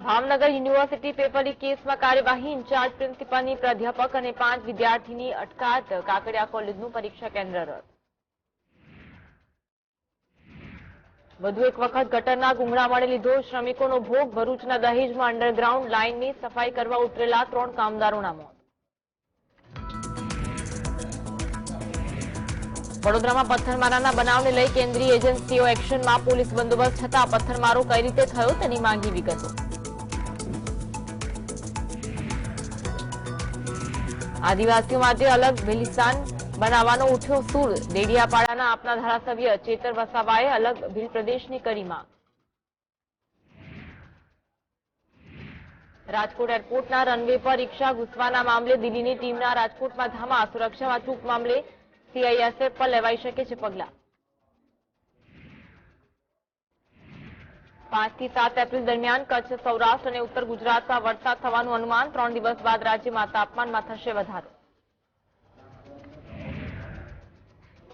Bhavnagar university paper leak કેસમાં કાર્યવાહી in charge પ્રિન્સિપાલની પ્રાધ્યાપક અને 5 વિદ્યાર્થીની અટકાયત. કાકડિયા કોલેજનું પરીક્ષા કેન્દ્ર રદ. વધુ એક વખત ગટરના ગુંગળામણે લીધો શ્રમિકોનો ભોગ. ભરૂચના દહેજમાં અંડરગ્રાઉન્ડ લાઇનની સફાઈ કરવા ઉતરેલા 3 કામદારોના મોત. વડોદરામાં પથ્થરમારાના બનાવને લઈ કેન્દ્રીય એજન્સીઓ એક્શનમાં. પોલીસ બંદોબસ્ત છતાં પથ્થરમારો કઈ રીતે થયો તેની માંગી વિગતો. આદિવાસીઓ માટે અલગ ભીલસ્થાન બનાવવાનો ઉઠ્યો સૂર. ડેડિયાપાડાના આપના ધારાસભ્ય ચેતર વસાવાએ અલગ ભીલ પ્રદેશની કરી માંગ. રાજકોટ એરપોર્ટના રનવે પર રિક્ષા ઘૂસવાના મામલે દિલ્હીની ટીમના રાજકોટમાં ધામા. સુરક્ષામાં ચૂક મામલે સીઆઈએસએફ પર લેવાઈ શકે છે પગલાં. 5 થી 7 એપ્રિલ દરમિયાન કચ્છ, સૌરાષ્ટ્ર અને ઉત્તર ગુજરાતમાં વરસાદ થવાનું અનુમાન. 3 દિવસ બાદ રાજ્યમાં તાપમાનમાં થશે વધારો.